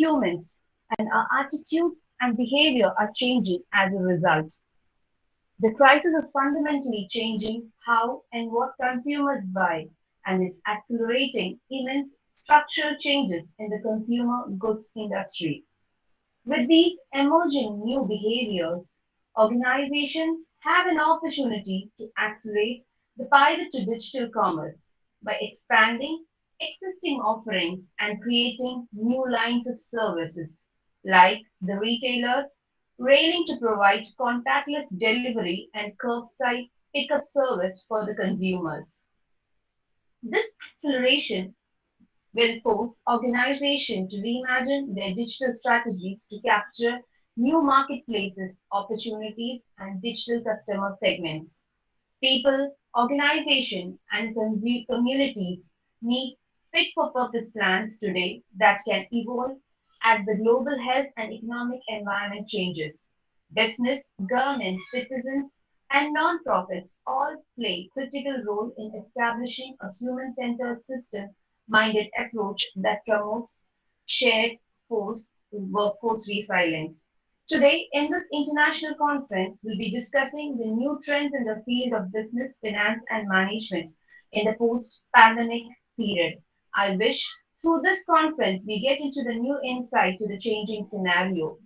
humans, and our attitude and behavior are changing as a result. The crisis is fundamentally changing how and what consumers buy and is accelerating immense structural changes in the consumer goods industry. With these emerging new behaviors, organizations have an opportunity to accelerate the pivot to digital commerce by expanding existing offerings and creating new lines of services, like the retailers railing to provide contactless delivery and curbside pickup service for the consumers. This acceleration will force organizations to reimagine their digital strategies to capture new marketplaces, opportunities, and digital customer segments. People, organizations, and communities need fit for purpose plans today that can evolve as the global health and economic environment changes. Business, government, citizens, and nonprofits all play a critical role in establishing a human-centered system-minded approach that promotes shared force workforce resilience. Today, in this international conference, we'll be discussing the new trends in the field of business, finance, and management in the post-pandemic period. I wish through this conference we get into the new insight to the changing scenario.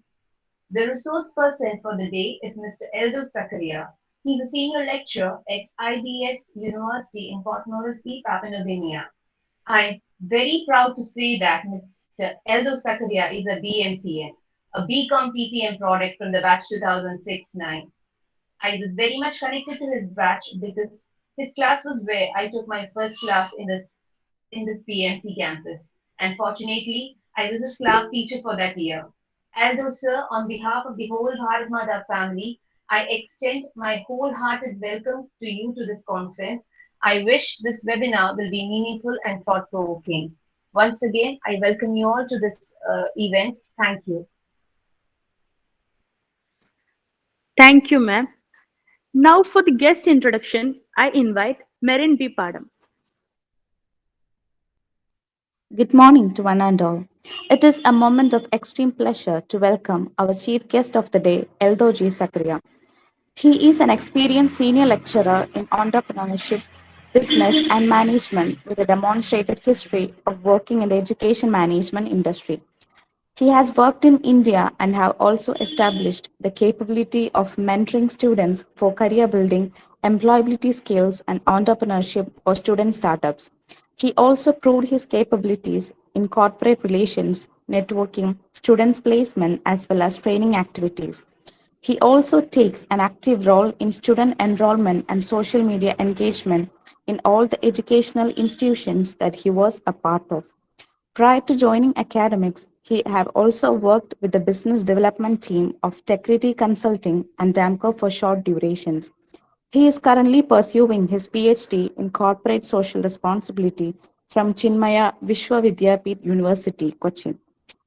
The resource person for the day is Mr. Eldo Sakaria. He's a senior lecturer at IBS University in Port Moresby, Papua New Guinea. I'm very proud to say that Mr. Eldo Sakaria is a BMCN, a BCom TTM product from the batch 2006-9. I was very much connected to his batch because his class was where I took my first class in this PMC campus. And fortunately, I was his class teacher for that year. Although, sir, on behalf of the whole Bharat Mata family, I extend my wholehearted welcome to you to this conference. I wish this webinar will be meaningful and thought-provoking. Once again, I welcome you all to this event. Thank you. Thank you, ma'am. Now for the guest introduction, I invite Merin B. Padam. Good morning to one and all. It is a moment of extreme pleasure to welcome our chief guest of the day, Eldo G. Sakria. He is an experienced senior lecturer in entrepreneurship, business, and management with a demonstrated history of working in the education management industry. He has worked in India and have also established the capability of mentoring students for career building, employability skills, and entrepreneurship for student startups. He also proved his capabilities in corporate relations, networking, students placement, as well as training activities. He also takes an active role in student enrollment and social media engagement in all the educational institutions that he was a part of. Prior to joining academics, he have also worked with the business development team of Tecrity Consulting and Damco for short durations. He is currently pursuing his PhD in corporate social responsibility from Chinmaya Vishwavidyapeeth University, Cochin.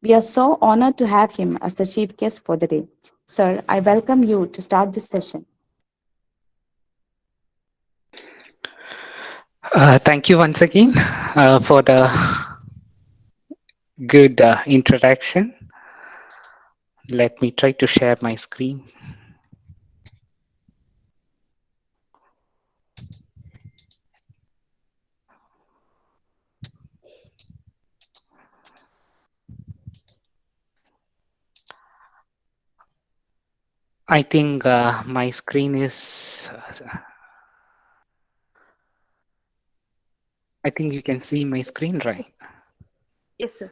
We are so honored to have him as the chief guest for the day. Sir, I welcome you to start this session. Thank you once again for the good introduction. Let me try to share my screen. I think my screen is, I think you can see my screen, right? Yes, sir.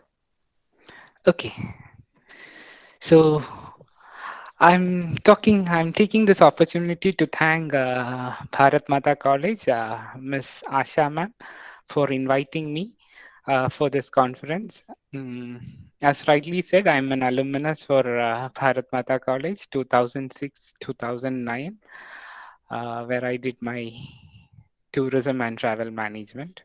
Okay. So I'm taking this opportunity to thank Bharat Mata College, Miss Asha ma'am, for inviting me for this conference. As rightly said, I'm an alumnus for Bharat Mata College 2006-2009, where I did my tourism and travel management.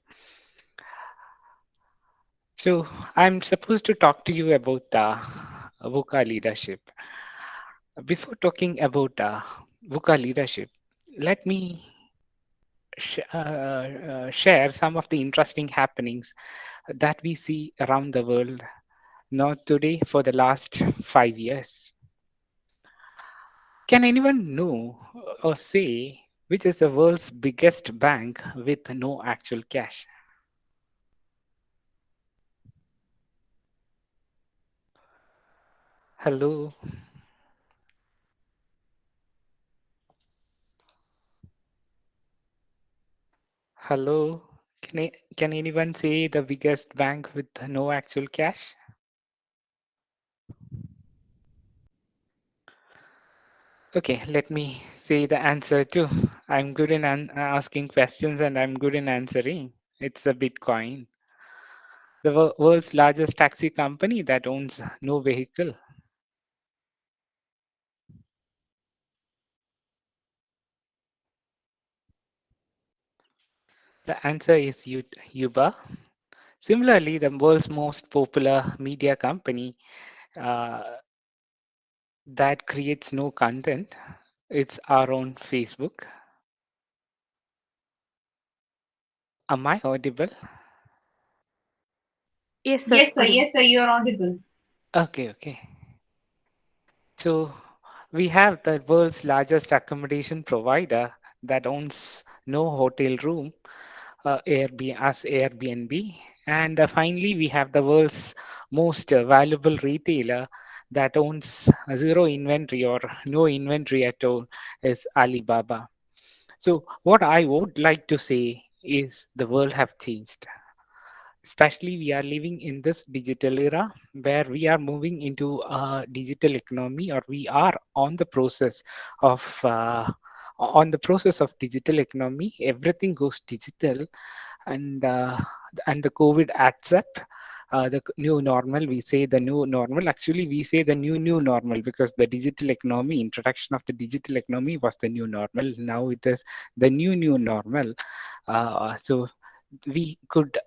So I'm supposed to talk to you about VUCA leadership. Before talking about VUCA leadership, let me share some of the interesting happenings that we see around the world not today, for the last 5 years. Can anyone know or say which is the world's biggest bank with no actual cash? Hello, hello. Can anyone say the biggest bank with no actual cash? Okay, let me say the answer too. I'm good in asking questions and I'm good in answering. It's a Bitcoin, the world's largest taxi company that owns no vehicle. The answer is Uber. Similarly, the world's most popular media company uh, that creates no content, it's our own Facebook. Am I audible? Yes, sir. Yes, sir. Audible. Yes, sir. You're audible. Okay, okay. So we have the world's largest accommodation provider that owns no hotel room, Airbnb. And finally, we have the world's most valuable retailer that owns zero inventory or no inventory at all, is Alibaba. So what I would like to say is the world have changed. Especially we are living in this digital era where we are moving into a digital economy, or we are on the process of digital economy. Everything goes digital, and the COVID adds up. New normal, we say the new normal. Actually, we say the new normal because the digital economy, introduction of the digital economy was the new normal. Now it is the new normal. So we could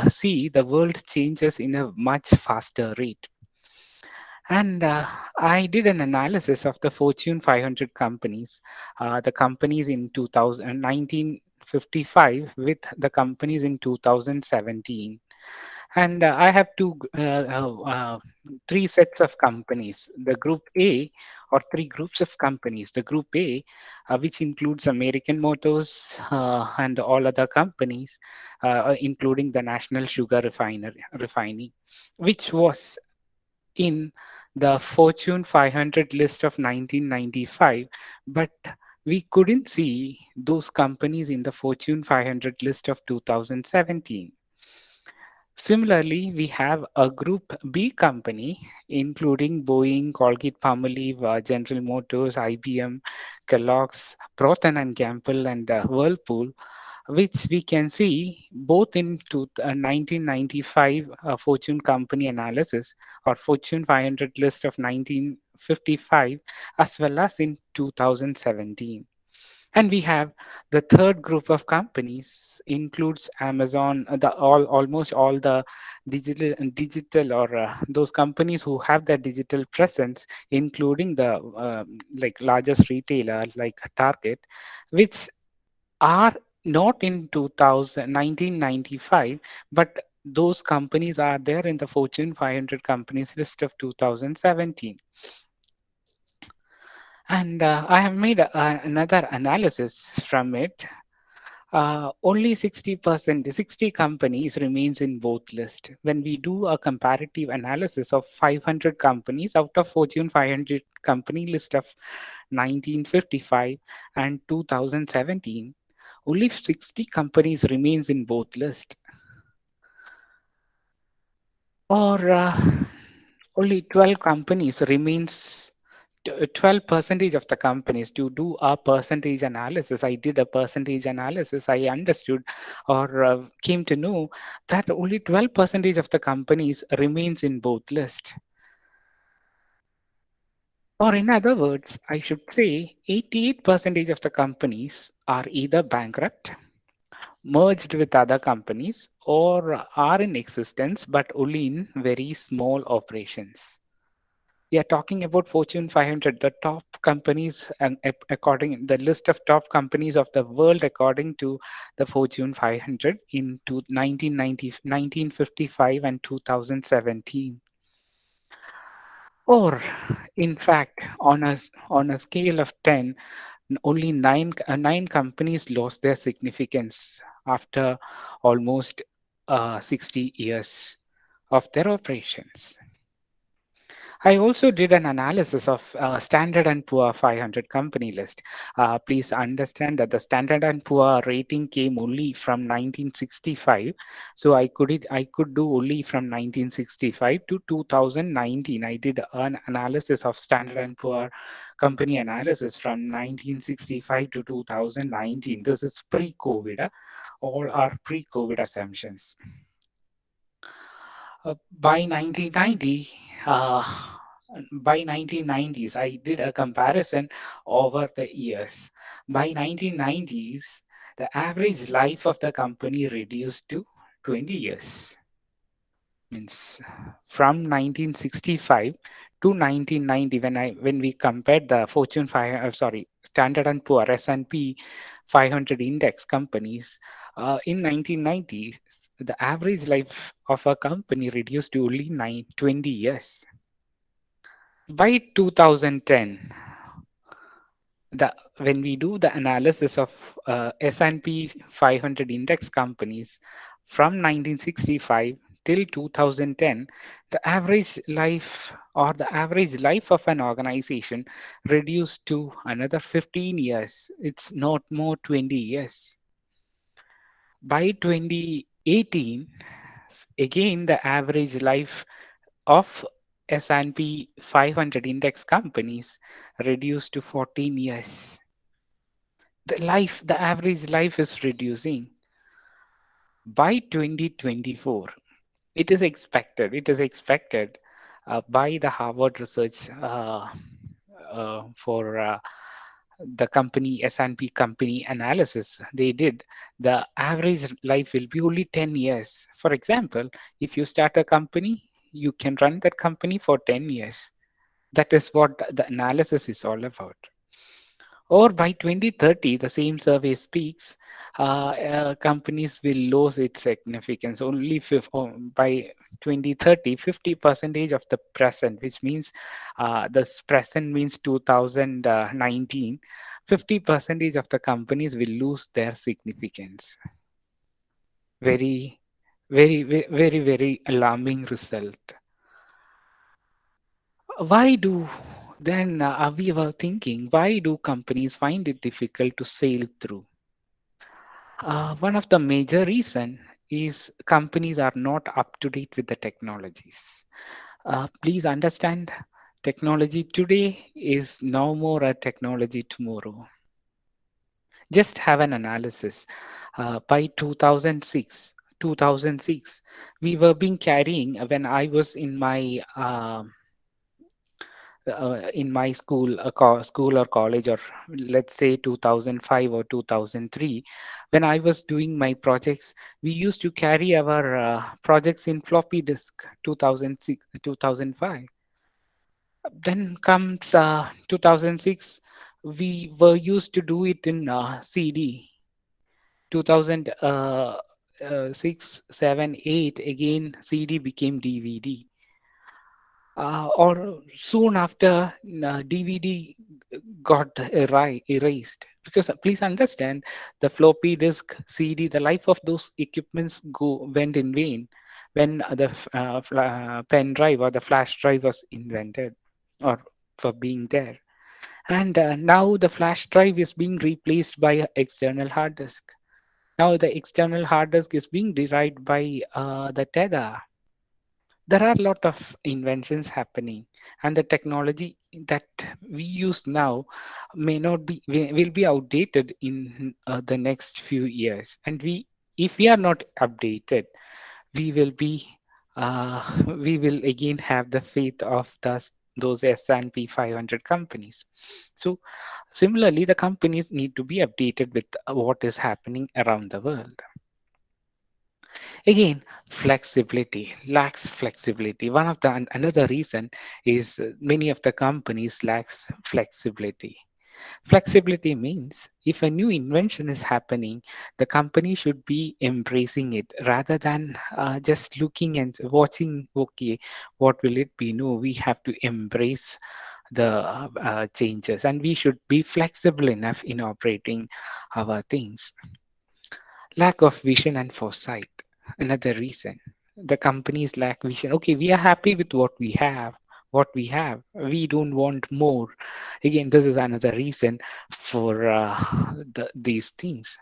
see the world changes in a much faster rate. And I did an analysis of the Fortune 500 companies, the companies in 1955 with the companies in 2017. And I have three sets of companies. The group A, or three groups of companies. The group A, which includes American Motors and all other companies, including the National Sugar Refining, which was in the Fortune 500 list of 1995, but we couldn't see those companies in the Fortune 500 list of 2017. Similarly, we have a Group B company, including Boeing, Colgate-Palmolive, General Motors, IBM, Kellogg's, Procter& and Gamble, and Whirlpool, which we can see both in 1995 Fortune company analysis or Fortune 500 list of 1955, as well as in 2017. And we have the third group of companies includes Amazon, almost all the digital or those companies who have their digital presence, including the like largest retailer like Target, which are not in 1995, but those companies are there in the Fortune 500 companies list of 2017. And I have made another analysis from it. Only 60%, 60 companies remains in both list. When we do a comparative analysis of 500 companies out of Fortune 500 company list of 1955 and 2017, only 60 companies remains in both list. Or only 12 companies remains 12 percentage of the companies. To do a percentage analysis, I did a percentage analysis. I understood or came to know that only 12 percentage of the companies remains in both list. Or in other words, I should say 88 percentage of the companies are either bankrupt, merged with other companies, or are in existence but only in very small operations. We are talking about Fortune 500, the top companies, and according the list of top companies of the world according to the Fortune 500 in 1990, 1955 and 2017. Or, in fact, on a scale of 10, only nine companies lost their significance after almost 60 years of their operations. I also did an analysis of Standard and Poor 500 company list. Please understand that the Standard and Poor rating came only from 1965, so I could do only from 1965 to 2019. I did an analysis of Standard and Poor company analysis from 1965 to 2019. This is pre-COVID. All are pre-COVID assumptions. By 1990, by 1990s, I did a comparison over the years. By 1990s, the average life of the company reduced to 20 years. Means from 1965 to 1990, when we compared the Fortune 5, Standard and Poor S&P 500 index companies, in 1990s, the average life of a company reduced to only 20 years. By 2010, when we do the analysis of S&P 500 index companies from 1965 till 2010, the average life or the average life of an organization reduced to another 15 years. It's not more 20 years. By 2018, again the average life of S&P 500 index companies reduced to 14 years. The average life is reducing. By 2024, it is expected by the Harvard Research for the company S&P company analysis they did, the average life will be only 10 years. For example, if you start a company, you can run that company for 10 years. That is what the analysis is all about. Or by 2030, the same survey speaks, companies will lose its significance. By 2030, 50% of the present, which means this present means 2019, 50% of the companies will lose their significance. Very, very alarming result. Why do then we were thinking, why do companies find it difficult to sail through? One of the major reason is companies are not up to date with the technologies. Please understand, technology today is no more a technology tomorrow. Just have an analysis. By 2006, we were being carrying when I was in my school, school or college, or let's say 2005 or 2003, when I was doing my projects, we used to carry our projects in floppy disk. 2006, 2005. Then comes 2006. We were used to do it in CD. 2006, 7, 8. Again, CD became DVD. Or soon after, DVD got erased, because please understand, the floppy disk, CD, the life of those equipments went in vain when the pen drive or the flash drive was invented or for being there. And now the flash drive is being replaced by an external hard disk. Now the external hard disk is being derived by the tether. There are a lot of inventions happening, and the technology that we use now may not be will be outdated in the next few years. And if we are not updated, we will be we will again have the fate of those S&P 500 companies. So similarly, the companies need to be updated with what is happening around the world. Again, flexibility lacks flexibility. One of the another reason is many of the companies lacks flexibility. Flexibility means if a new invention is happening, the company should be embracing it rather than just looking and watching, okay, what will it be? No, we have to embrace the changes, and we should be flexible enough in operating our things. Lack of vision and foresight. Another reason. The companies lack vision. Okay, we are happy with what we have. What we have. We don't want more. Again, this is another reason for these things.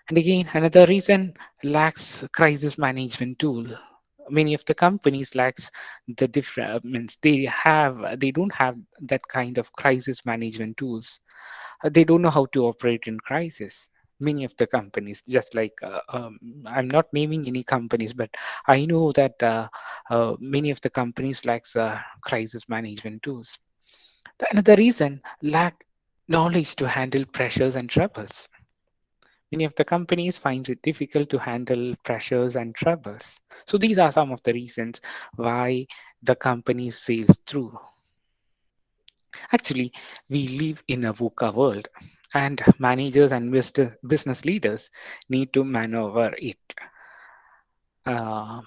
And again, another reason lacks crisis management tool. Many of the companies lacks the different means they don't have that kind of crisis management tools. They don't know how to operate in crisis. Many of the companies, just like I'm not naming any companies, but I know that many of the companies lacks crisis management tools. Another reason, lack knowledge to handle pressures and troubles. Many of the companies finds it difficult to handle pressures and troubles. So these are some of the reasons why the company sails through. Actually, we live in a VUCA world, and managers and business leaders need to maneuver it. Uh,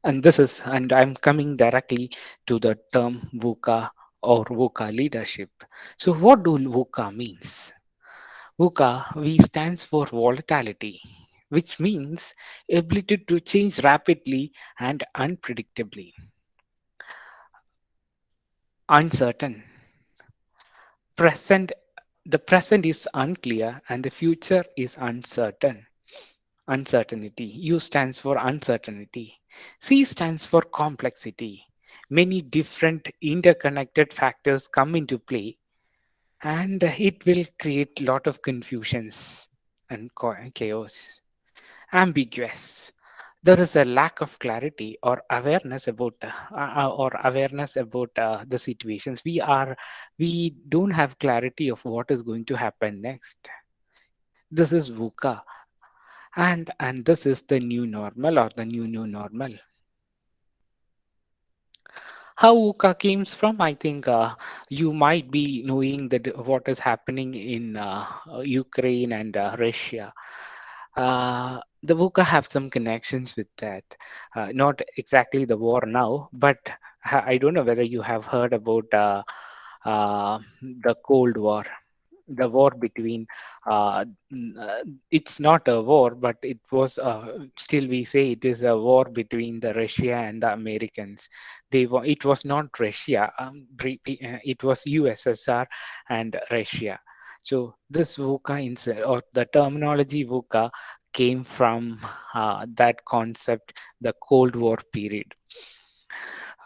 and I'm coming directly to the term VUCA or VUCA leadership. So, what do VUCA means? VUCA, V stands for volatility, which means ability to change rapidly and unpredictably. Uncertain. Present. The present is unclear and the future is uncertain. Uncertainty. U stands for uncertainty. C stands for complexity. Many different interconnected factors come into play, and it will create a lot of confusions and chaos. Ambiguous. There is a lack of clarity or awareness about the situations. We don't have clarity of what is going to happen next. This is VUCA, and this is the new normal or the new normal. How VUCA came from, I think you might be knowing that what is happening in Ukraine and Russia. The VUCA have some connections with that. Not exactly the war now, but I don't know whether you have heard about the Cold War, the war between uh, it's not a war, but it was still we say it is a war between the Russia and the Americans. It was not Russia, it was USSR and Russia. So this VUCA or the terminology VUCA came from that concept, the Cold War period.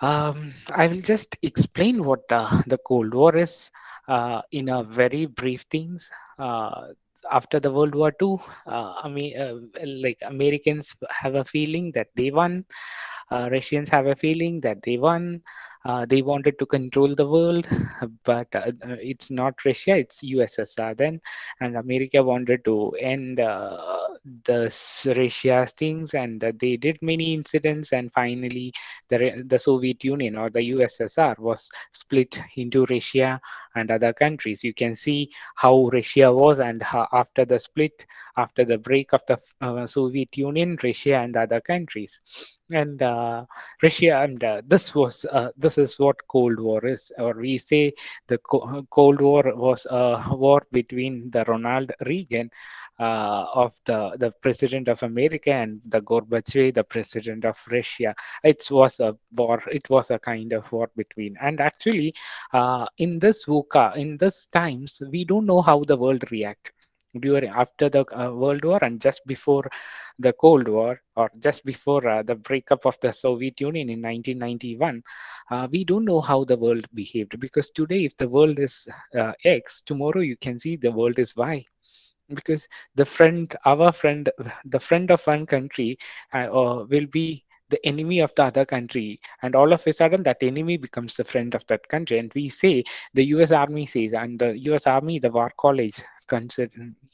I will just explain what the Cold War is in a very brief things. Uh, After the World War II, like Americans have a feeling that they won. Russians have a feeling that they won. They wanted to control the world, but it's not Russia, it's USSR then, and America wanted to end the Russia's things, and they did many incidents, and finally the Soviet Union or the USSR was split into Russia and other countries. You can see how Russia was, and how after the split, after the break of the Soviet Union, Russia and other countries, and Russia, and this is what Cold War is, or we say the Cold War was a war between the Ronald Reagan of the president of America and the Gorbachev, the president of Russia. It was a war. It was a kind of war between. And actually, in this VUCA, in this times, we don't know how the world react during after the World War and just before the Cold War, or just before the breakup of the Soviet Union in 1991. We don't know how the world behaved, because today, if the world is X, tomorrow you can see the world is Y, because our friend, the friend of one country will be the enemy of the other country, and all of a sudden that enemy becomes the friend of that country. And we say, the US Army says, and the US Army, the war college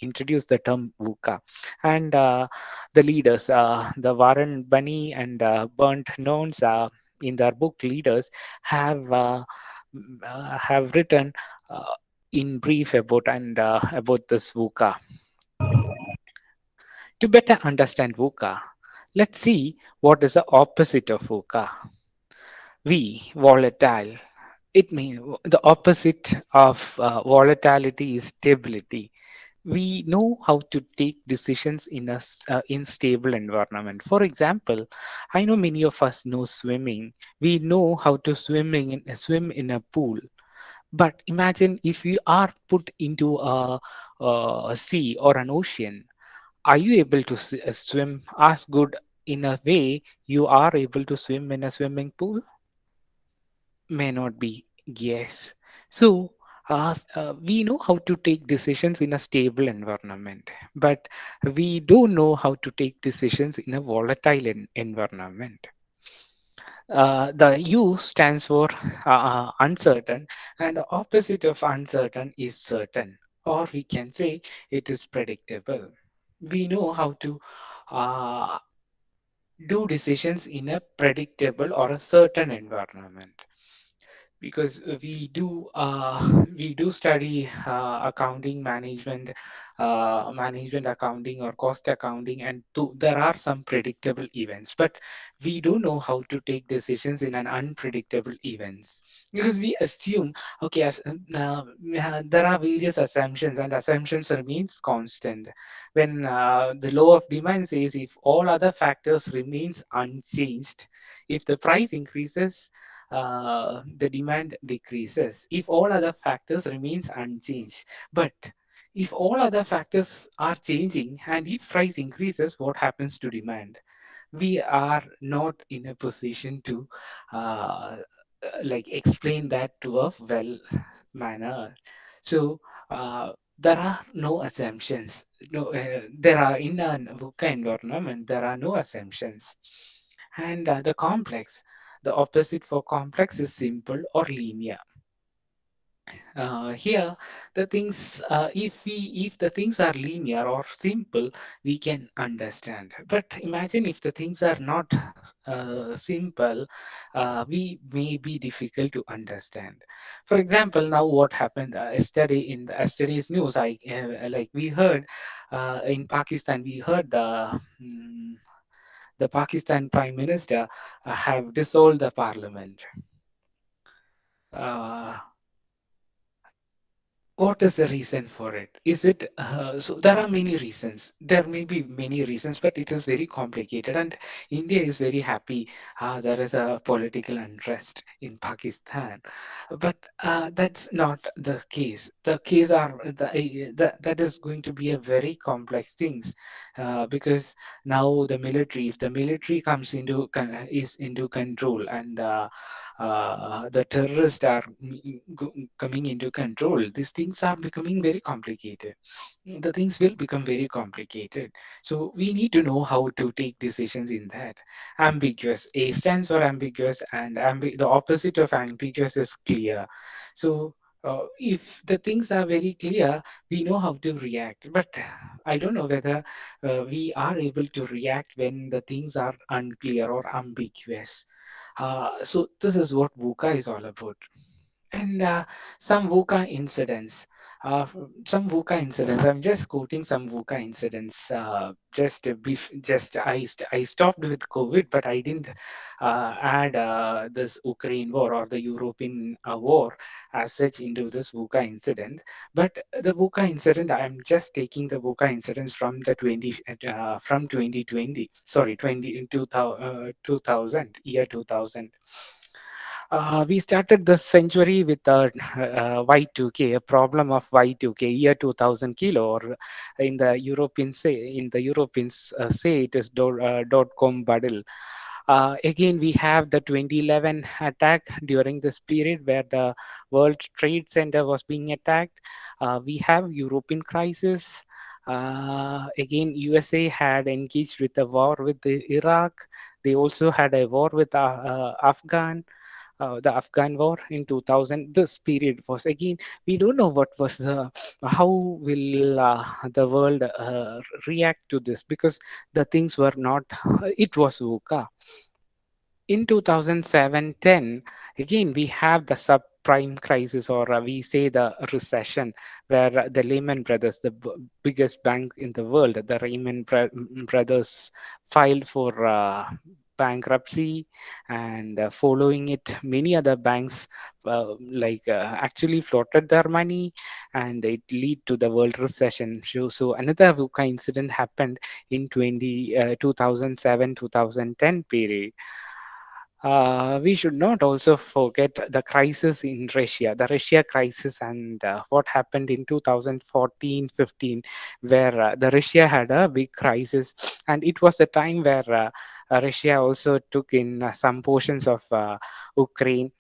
introduced the term VUCA, and the leaders, the Warren Bunny and Bernd Nones, in their book Leaders, have have written in brief about this VUCA. To better understand VUCA, let's see what is the opposite of VUCA. Volatile. It means the opposite of volatility is stability. We know how to take decisions in in stable environment. For example, I know many of us know swimming. We know how to swim in a pool. But imagine if you are put into a sea or an ocean. Are you able to swim as good in a way you are able to swim in a swimming pool? May not be. Yes. So we know how to take decisions in a stable environment, but we don't know how to take decisions in a volatile environment. The U stands for uncertain, and the opposite of uncertain is certain, or we can say it is predictable. We know how to uh, do decisions in a predictable or a certain environment, because we do study accounting management, management accounting or cost accounting, and there are some predictable events, but we don't know how to take decisions in an unpredictable events, because we assume, okay, there are various assumptions, and assumptions remains constant. When the law of demand says, if all other factors remains unchanged, if the price increases, the demand decreases if all other factors remains unchanged. But if all other factors are changing and if price increases, what happens to demand? We are not in a position to like explain that to a well manner. So there are no assumptions. No, there are in a VUCA environment. There are no assumptions, and the complex. The opposite for complex is simple or linear. Here, the things, if the things are linear or simple, we can understand. But imagine if the things are not simple, we may be difficult to understand. For example, now what happened yesterday in yesterday's news, I like we heard in Pakistan, we heard the Pakistan Prime Minister have dissolved the parliament. Uh, what is the reason for it? Is it so? There are many reasons. There may be many reasons, but it is very complicated. And India is very happy. There is a political unrest in Pakistan, but that's not the case. The case are that is going to be a very complex things, because now the military, if the military comes into is into control, and the terrorists are coming into control, these things are becoming very complicated. The things will become very complicated. So we need to know how to take decisions in that. Ambiguous. A stands for ambiguous, and the opposite of ambiguous is clear. So if the things are very clear, we know how to react. But I don't know whether we are able to react when the things are unclear or ambiguous. So this is what VUCA is all about. And some VUCA incidents. Some VUCA incidents. I'm just quoting some VUCA incidents. I stopped with COVID, but I didn't add this Ukraine war or the European war as such into this VUCA incident. But the VUCA incident, I'm just taking the VUCA incidents from the 2020. Sorry, 2000. We started the century with Y2K, a problem of Y2K, year 2000 kilo, or in the Europeans say it is dot com bubble. Again, we have the 2011 attack during this period where the World Trade Center was being attacked. We have European crisis. Again, USA had engaged with a war with Iraq. They also had a war with Afghan. the Afghan war in 2000. This period was again, we don't know what was the, how will the world react to this, because the things were not, it was VUCA. In 2007-10, again we have the subprime crisis, or we say the recession, where the Lehman Brothers, the biggest bank in the world, the Brothers filed for bankruptcy, and following it, many other banks actually floated their money, and it lead to the world recession. So another VUCA incident happened in 2007-2010 period. We should not also forget the crisis in Russia, the Russia crisis, and what happened in 2014-15, where the Russia had a big crisis, and it was a time where Russia also took in some portions of Ukraine.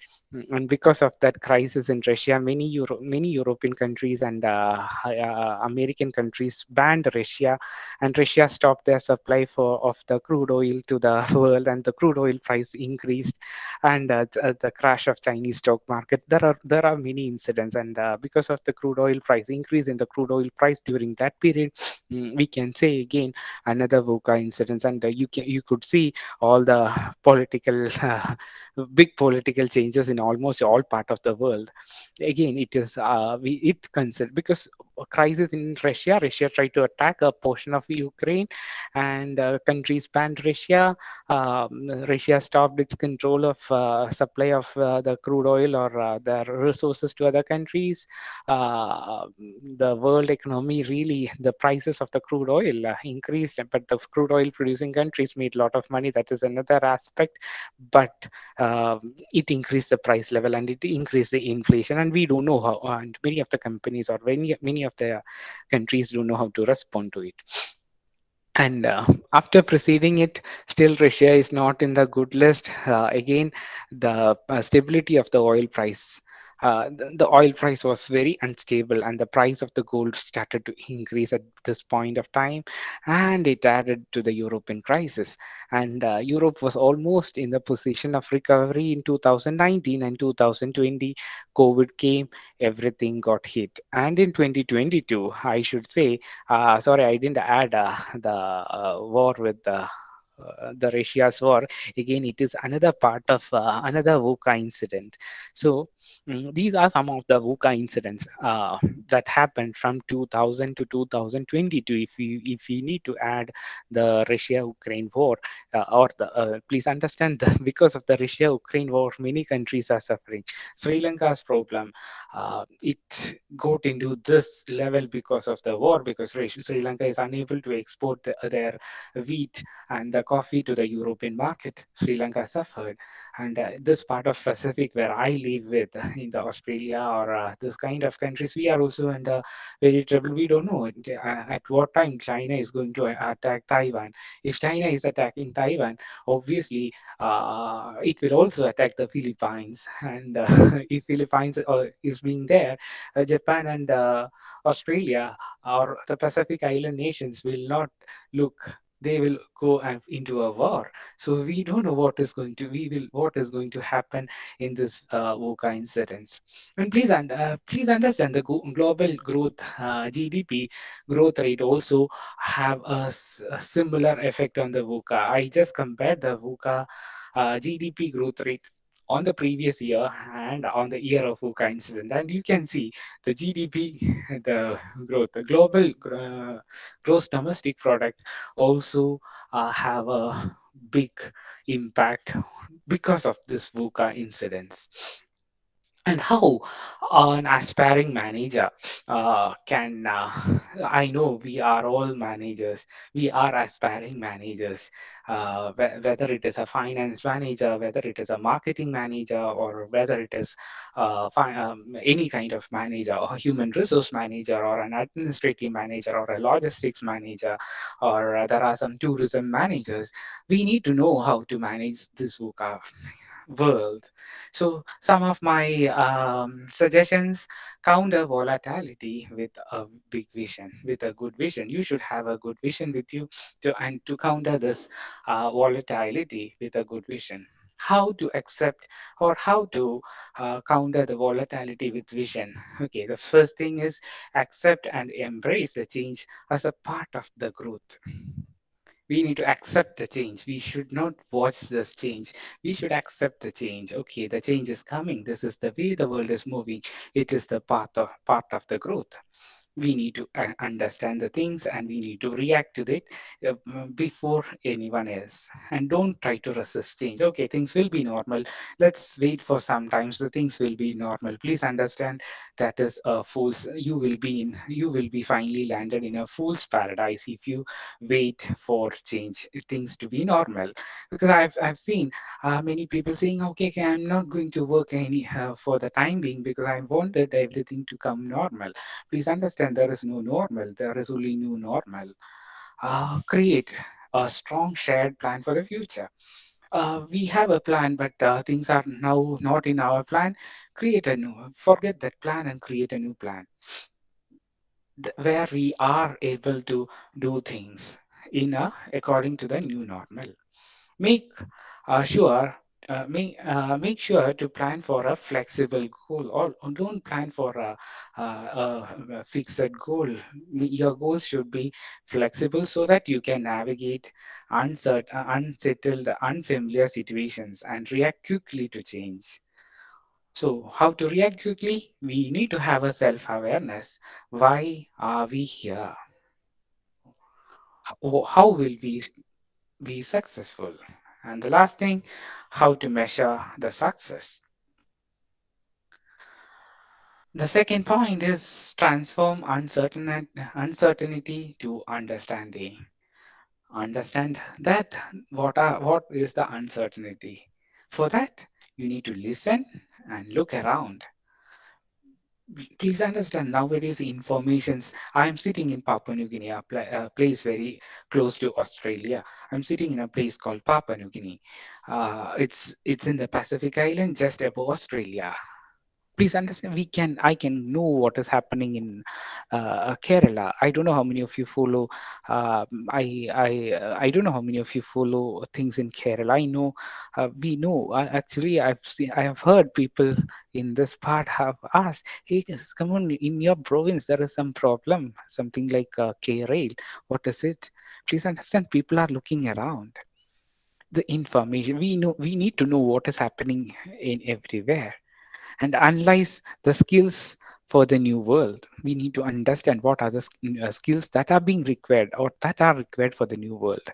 And because of that crisis in Russia, many European countries and American countries banned Russia, and Russia stopped their supply of the crude oil to the world, and the crude oil price increased, and the crash of Chinese stock market. There are many incidents, and because of the crude oil price increase in the crude oil price during that period, we can say again another VUCA incidents, and you could see all the political big political changes in almost all part of the world. Again, it is it consider, because a crisis in Russia tried to attack a portion of Ukraine, and countries banned Russia. Russia stopped its control of supply of the crude oil or the resources to other countries. The world economy, really, the prices of the crude oil increased, but the crude oil producing countries made a lot of money. That is another aspect, but it increased the price level, and it increased the inflation, and we don't know how, and many of the companies or many of the countries don't know how to respond to it. And after preceding it, still Russia is not in the good list. Again, the stability of the oil price. The oil price was very unstable, and the price of the gold started to increase at this point of time, and it added to the European crisis. And Europe was almost in the position of recovery in 2019 and 2020. COVID came, everything got hit, and in 2022, I should say, sorry, I didn't add the war with the Russia's war. Again, it is another part of another VUCA incident. So these are some of the VUCA incidents that happened from 2000 to 2022. If we need to add the Russia-Ukraine war, or the please understand that because of the Russia-Ukraine war, many countries are suffering. Sri Lanka's problem, it got into this level because of the war, because Sri Lanka is unable to export their wheat and the coffee to the European market. Sri Lanka suffered, and this part of Pacific where I live with, in the Australia or this kind of countries, we are also under very trouble. We don't know at what time China is going to attack Taiwan. If China is attacking Taiwan, obviously it will also attack the Philippines, and if Philippines is being there, Japan and Australia or the Pacific Island nations will not look. They will go into a war. So we don't know what is going to happen in this VUCA incidents. And please understand the global growth, GDP growth rate also have a similar effect on the VUCA. I just compared the VUCA GDP growth rate on the previous year and on the year of VUCA incident, and you can see the GDP, the growth, the global gross domestic product also have a big impact because of this VUCA incidents. And how an aspiring manager can I know we are all managers, we are aspiring managers, whether it is a finance manager, whether it is a marketing manager, or whether it is any kind of manager, or human resource manager, or an administrative manager, or a logistics manager, or there are some tourism managers. We need to know how to manage this VUCA world. So some of my suggestions: counter volatility with a big vision, with a good vision. You should have a good vision with you to counter this volatility with a good vision. how to accept or how to counter the volatility with vision. Okay, the first thing is accept and embrace the change as a part of the growth. We need to accept the change. We should not watch this change. We should accept the change. Okay, the change is coming. This is the way the world is moving. It is the part of the growth. We need to understand the things and we need to react to it before anyone else. And don't try to resist change. Okay, things will be normal. Let's wait for some time. So things will be normal. Please understand that is a fool's. You will be finally landed in a fool's paradise if you wait for change things to be normal. Because I've seen many people saying, okay, I'm not going to work any for the time being because I wanted everything to come normal. Please understand there is no normal, there is only new normal. Create a strong shared plan for the future. We have a plan, but things are now not in our plan. Create a new, forget that plan and create a new plan where we are able to do things according to the new normal. Make sure make sure to plan for a flexible goal or don't plan for a fixed goal. Your goals should be flexible so that you can navigate unsettled, unfamiliar situations and react quickly to change. So, how to react quickly? We need to have a self awareness. Why are we here? How will we be successful? And the last thing, how to measure the success. The second point is transform uncertainty to understanding. Understand that what is the uncertainty. For that, you need to listen and look around. Please understand nowadays informations. I am sitting in Papua New Guinea, a place very close to Australia. I'm sitting in a place called Papua New Guinea. It's in the Pacific Island, just above Australia. Please understand, I can know what is happening in Kerala. I don't know how many of you follow. I don't know how many of you follow things in Kerala. I know we know. Actually, I have heard people in this part have asked, "Hey, guys, come on, in your province there is some problem, something like K-rail. What is it?" Please understand, people are looking around. The information we know, we need to know what is happening in everywhere and analyze the skills for the new world. We need to understand what are the skills that are being required or that are required for the new world.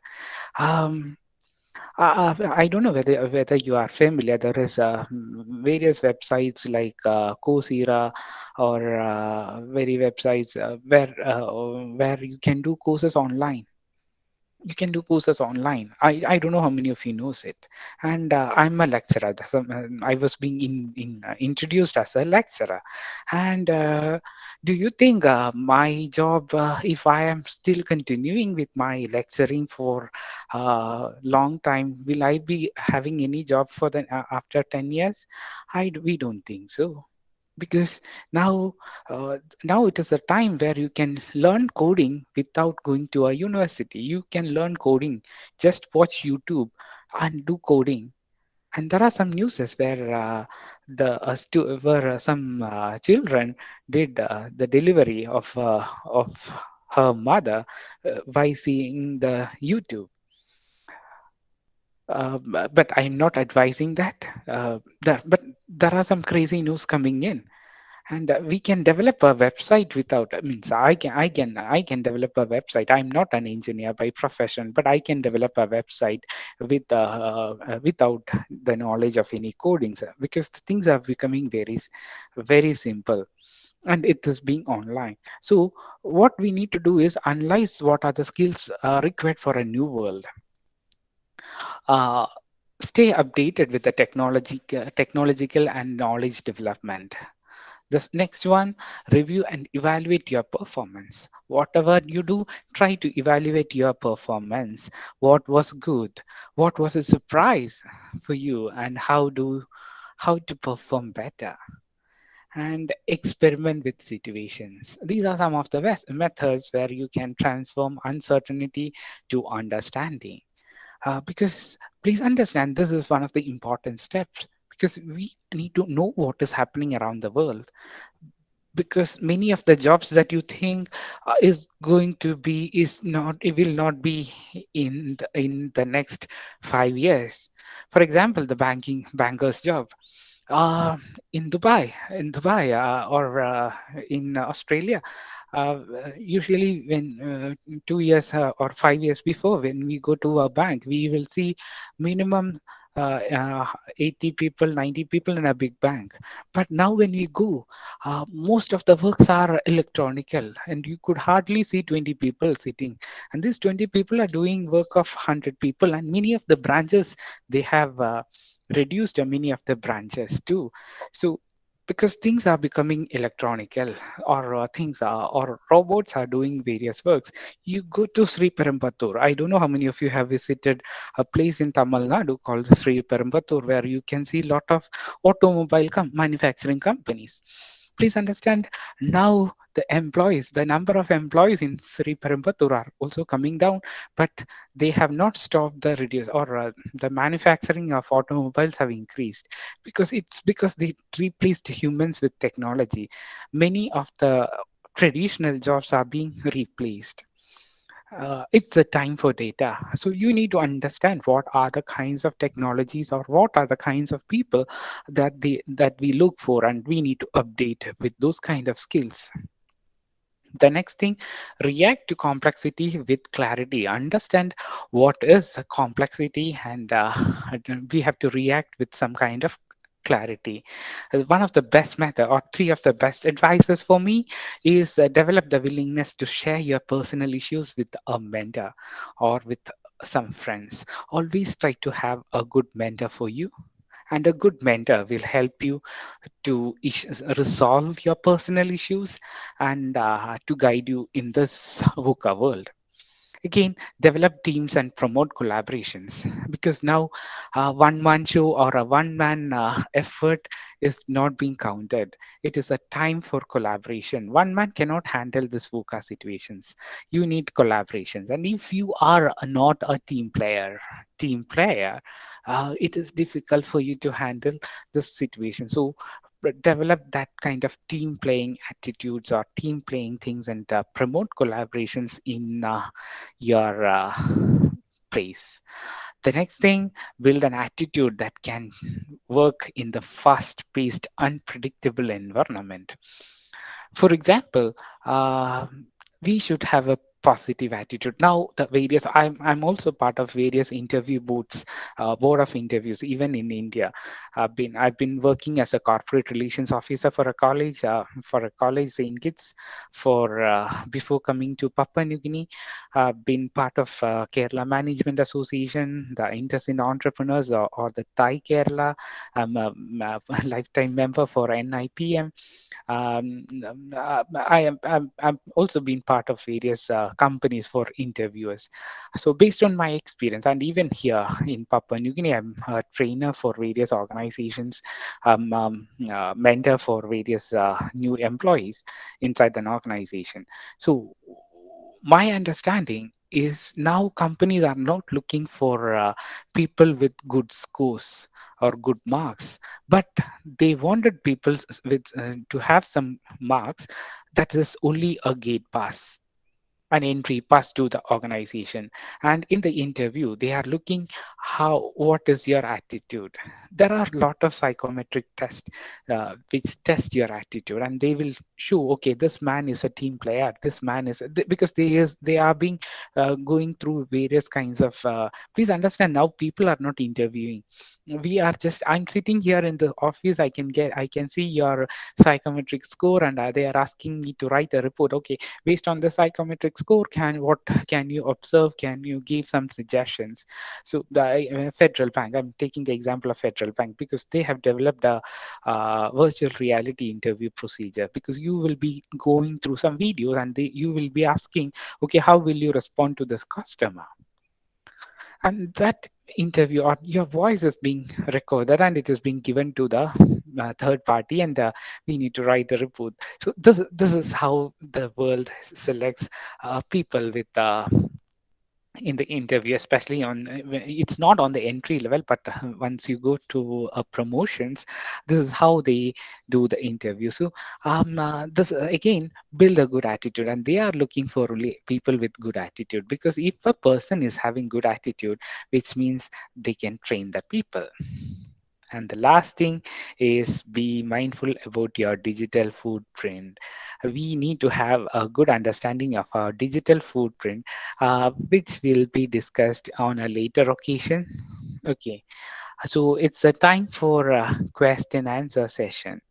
Um, I don't know whether you are familiar. There is various websites like Coursera or very websites where you can do courses online. You can do courses online. I don't know how many of you knows it. And I'm a lecturer. I was being introduced as a lecturer. And do you think my job, if I am still continuing with my lecturing for a long time, will I be having any job for the after 10 years? We don't think so, because now now it is a time where you can learn coding without going to a university. You can learn coding, just watch YouTube and do coding. And there are some newses where some children did the delivery of her mother by seeing the YouTube. But I'm not advising that. But there are some crazy news coming in, and we can develop a website without. I mean, so I can develop a website. I'm not an engineer by profession, but I can develop a website without the knowledge of any coding, sir, because the things are becoming very simple. And it is being online. So what we need to do is analyze what are the skills required for a new world. uh, Stay updated with the technological and knowledge development. This next one, review and evaluate your performance. Whatever you do, try to evaluate your performance. What was good? What was a surprise for you? And how to perform better? And experiment with situations. These are some of the best methods where you can transform uncertainty to understanding. Because please understand, this is one of the important steps because we need to know what is happening around the world, because many of the jobs that you think is going to be is not, it will not be in the next 5 years. For example, the banker's job, uh, in Dubai, or in Australia. Usually, when 2 years or 5 years before, when we go to a bank, we will see minimum uh, uh, 80 people, 90 people in a big bank. But now, when we go, most of the works are electronical, and you could hardly see 20 people sitting. And these 20 people are doing work of 100 people, and many of the branches they have. Reduced many of the branches too. So because things are becoming electronical, or things are, or robots are doing various works. You go to Sri Perumbatur. I don't know how many of you have visited a place in Tamil Nadu called Sri Perumbatur, where you can see a lot of automobile manufacturing companies. Please understand, now the number of employees in Sri Perumbatur are also coming down, but they have not stopped the reduce, or the manufacturing of automobiles have increased, because it's because they replaced humans with technology. Many of the traditional jobs are being replaced. It's the time for data. So you need to understand what are the kinds of technologies, or what are the kinds of people that we look for, and we need to update with those kind of skills. The next thing, react to complexity with clarity. Understand what is a complexity, and we have to react with some kind of clarity. One of the best method, or three of the best advices for me, is develop the willingness to share your personal issues with a mentor or with some friends. Always try to have a good mentor for you, and a good mentor will help you to resolve your personal issues, and to guide you in this VUCA world. Again, develop teams and promote collaborations, because now one man show or a one man effort is not being counted. It is a time for collaboration. One man cannot handle this VUCA situations. You need collaborations, and if you are not a team player, it is difficult for you to handle this situation. So develop that kind of team playing attitudes or team playing things, and promote collaborations in your place. The next thing, build an attitude that can work in the fast paced, unpredictable environment. For example, we should have a positive attitude. Now, the various, I'm also part of various interview board of interviews, even in India. I've been working as a corporate relations officer for a college St. Kitts for before coming to Papua New Guinea. I've been part of Kerala Management Association, the Intersin Entrepreneurs, or the Thai Kerala. I'm a lifetime member for NIPM. I'm also been part of various companies for interviewers. So based on my experience, and even here in Papua New Guinea, I'm a trainer for various organizations, mentor for various new employees inside an organization. So my understanding is now companies are not looking for people with good scores or good marks, but they wanted people with to have some marks that is only a gate pass, an entry pass to the organization. And in the interview they are looking what is your attitude. There are a lot of psychometric tests which test your attitude, and they will show, okay, this man is a team player, this man is because they are being going through various kinds of please understand, now people are not interviewing. We are just, I'm sitting here in the office, I can see your psychometric score, and they are asking me to write a report. Okay, based on the psychometric score, what can you observe, can you give some suggestions? So the federal bank, I'm taking the example of federal bank because they have developed a virtual reality interview procedure, because you will be going through some videos, and you will be asking, okay, how will you respond to this customer? And that interview, or your voice is being recorded, and it is being given to the third party, and we need to write the report. So this is how the world selects people with in the interview, especially it's not on the entry level, but once you go to promotions, this is how they do the interview. So this again build a good attitude, and they are looking for really people with good attitude, because if a person is having good attitude, which means they can train the people. And the last thing is be mindful about your digital footprint. We need to have a good understanding of our digital footprint, which will be discussed on a later occasion. Okay, so it's a time for a question answer session.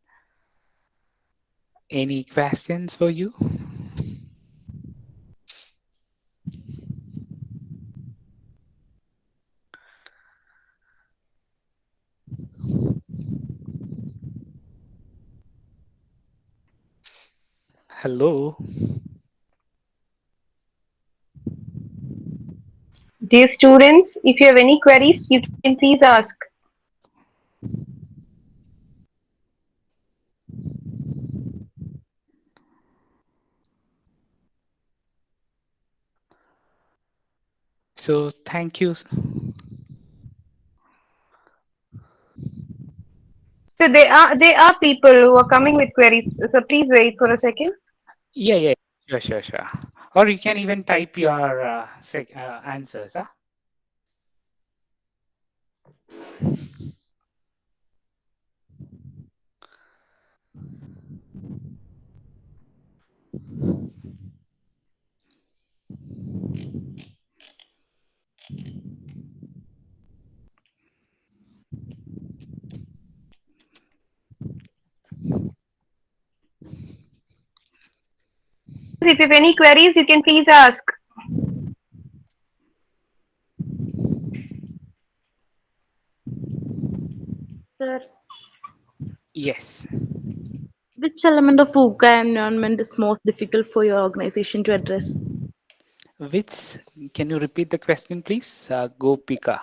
Any questions for you? Hello. Dear students, if you have any queries, you can please ask. So thank you. So there are people who are coming with queries. So please wait for a second. Yeah, yeah, sure, sure, sure. Or you can even type your answers. Huh? If you have any queries, you can please ask. Sir, Yes. which element of VUCA environment is most difficult for your organization to address? Which, can you repeat the question, please? Gopika.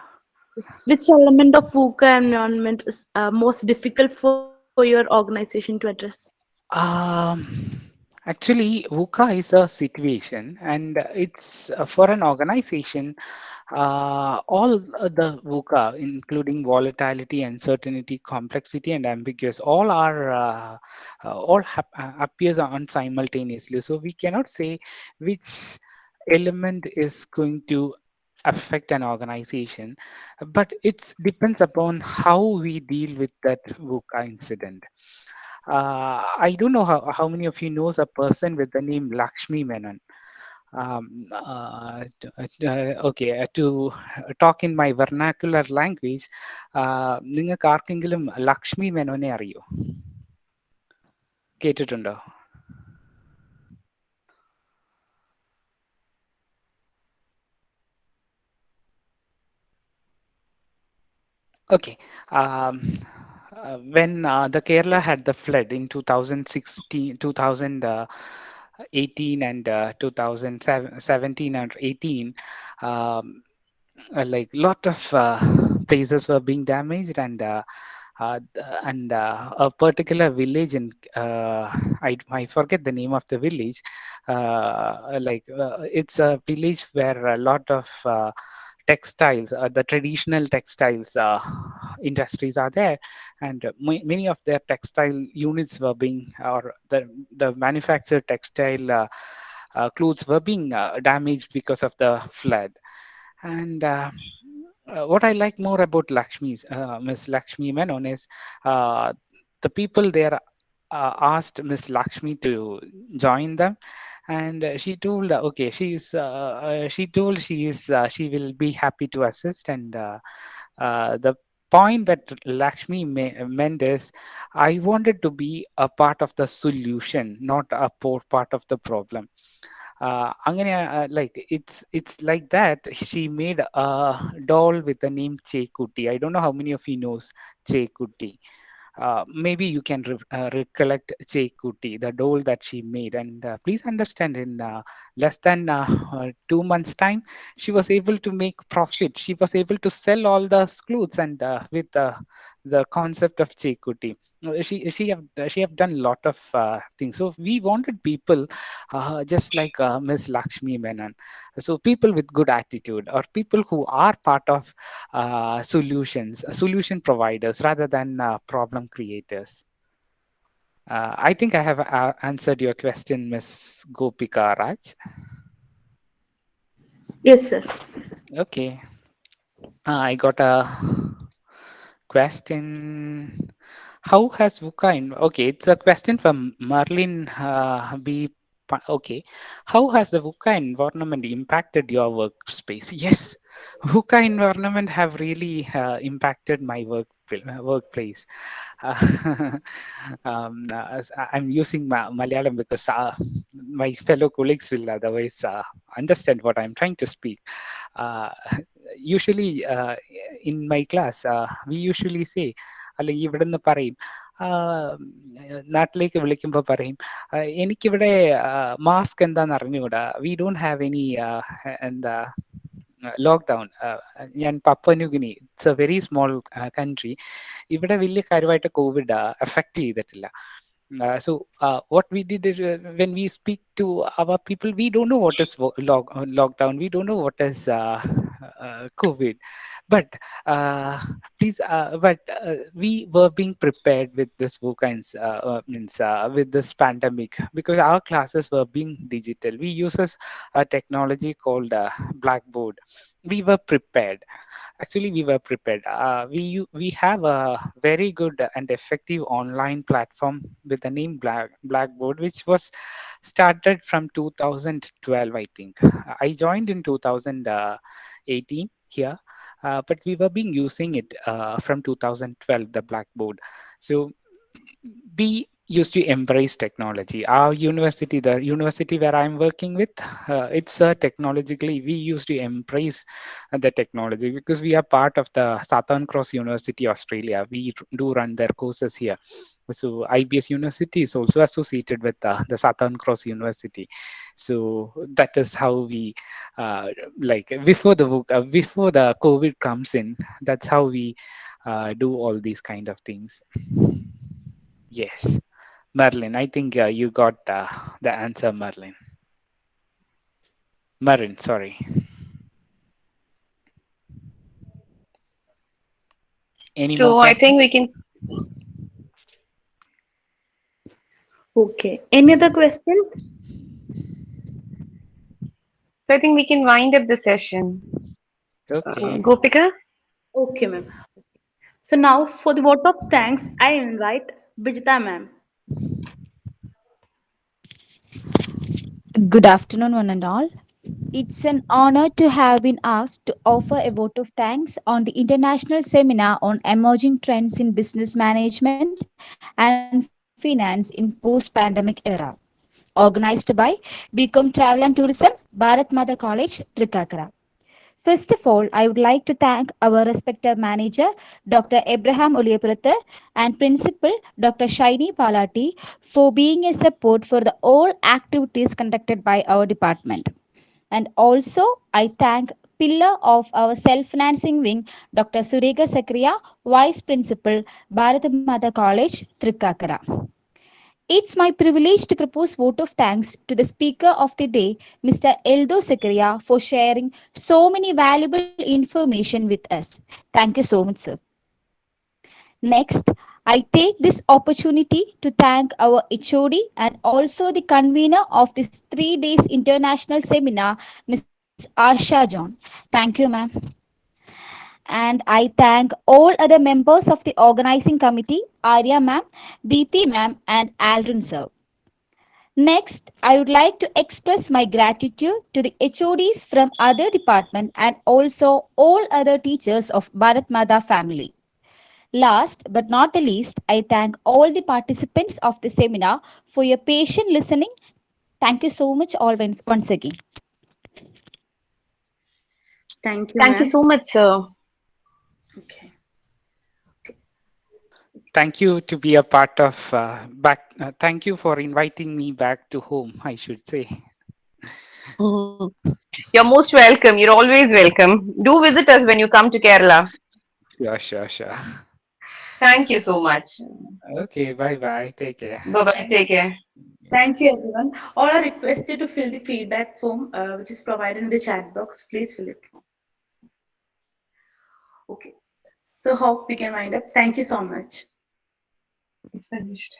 Yes. Which element of VUCA environment is most difficult for your organization to address? Um, Actually, VUCA is a situation, and it's for an organization. All the VUCA, including volatility, uncertainty, complexity, and ambiguous, all are appears on simultaneously. So we cannot say which element is going to affect an organization, but it depends upon how we deal with that VUCA incident. I don't know how many of you knows a person with the name Lakshmi Menon. Okay, to talk in my vernacular language, നിങ്ങൾക്ക് ആർക്കെങ്കിലും ലക്ഷ്മി മേനോനെ അറിയോ? കേട്ടിട്ടുണ്ടോ? Okay. Um, when the Kerala had the flood in 2016, 2018, and 2017 and 18, um, like lot of places were being damaged, and a particular village in I forget the name of the village. It's a village where a lot of textiles, the traditional textiles industries are there, and many of their textile units were being, or the manufactured textile clothes were being damaged because of the flood. And what I like more about Miss Lakshmi Menon is uh, the people there asked Miss Lakshmi to join them, and she told, okay, she told she will be happy to assist, and the point that meant is, I wanted to be a part of the solution, not a part of the problem. Like it's like that. She made a doll with the name Chekuti. I don't know how many of you knows Chekuti. Maybe you can recollect Chekuti, the doll that she made. And please understand, in less than 2 months' time, she was able to make profit. She was able to sell all the clothes, and with the concept of Chekuti. She have done a lot of things. So we wanted people just like Miss Lakshmi Menon. So people with good attitude, or people who are part of solution providers rather than problem creators. I think I have answered your question, Miss Gopika Raj. Yes, sir. Okay. I got a question. How has VUCA okay, it's a question from Marlene B. Okay. How has the VUCA environment impacted your workspace? Yes, VUCA environment have really impacted my workplace. Uh, I'm using Malayalam because my fellow colleagues will otherwise understand what I'm trying to speak. Uh, usually in my class we usually say, അല്ലെങ്കിൽ ഇവിടെ നിന്ന് പറയും, നാട്ടിലേക്ക് വിളിക്കുമ്പോൾ പറയും, എനിക്കിവിടെ mask എന്താന്ന് അറിഞ്ഞുകൂടാ, വി ഡോണ്ട് ഹാവ് എനി എന്താ ലോക്ക്ഡൗൺ. ഞാൻ Papua New Guinea, it's a very small country, ഇവിടെ വലിയ കാര്യമായിട്ട് കോവിഡ് എഫക്ട് ചെയ്തിട്ടില്ല. What we did is, when we speak to our people, we don't know what is lockdown. We don't know what is COVID. But we were being prepared with this kinds means with this pandemic, because our classes were being digital. We uses a technology called Blackboard. We were prepared. Actually, we were prepared. We have a very good and effective online platform with the name Blackboard, which was started from 2012, I think. I joined in 2018 here, but we were being using it from 2012, the Blackboard. So we used to embrace technology. Our university, the university where I'm working with, it's technologically, we used to embrace the technology, because we are part of the Southern Cross University, Australia. We do run their courses here. So IBS University is also associated with the Southern Cross University. So that is how we, like before the COVID comes in, that's how we do all these kind of things. Yes. Merlin, I think you got the answer, Merlin. Marin, sorry. Any more So I questions? think we can. Okay. Any other questions? So I think we can wind up the session. Okay. Gopika. Okay, ma'am. So now for the vote of thanks, I invite Vijita ma'am. Good afternoon, one and all. It's an honor to have been asked to offer a vote of thanks on the International Seminar on Emerging Trends in Business Management and Finance in Post-Pandemic Era, organized by Become Travel and Tourism, Bharat Mata College, Trikakara. First of all, I would like to thank our respected manager, Dr. Abraham Uliapurata, and principal, Dr. Shaini Palati, for being a support for the all activities conducted by our department. And also, I thank pillar of our self-financing wing, Dr. Sureka Sakriya, Vice Principal, Bharat Mata College, Trikakara. It's my privilege to propose vote of thanks to the Speaker of the Day, Mr. Eldo Sakaria, for sharing so many valuable information with us. Thank you so much, sir. Next, I take this opportunity to thank our HOD and also the convener of this 3 days international seminar, Miss Asha John. Thank you, ma'am. And I thank all other members of the organizing committee, Arya ma'am, Deeti ma'am, and Aldrin sir. Next, I would like to express my gratitude to the HODs from other departments and also all other teachers of Bharat Mata family. Last but not the least, I thank all the participants of the seminar for your patient listening. Thank you so much all once again. Thank you, Thank you ma'am. so much, sir. Okay. Thank you to be a part of back. Thank you for inviting me back to home, I should say. Mhm. You're most welcome. You're always welcome. Do visit us when you come to Kerala. Sure, sure, sure. Thank you so much. Okay, bye bye. Take care. Bye bye. Take care. Thank you, everyone. All are requested to fill the feedback form, which is provided in the chat box. Please fill it. Okay. So, hope we can wind up. Thank you so much. It's finished.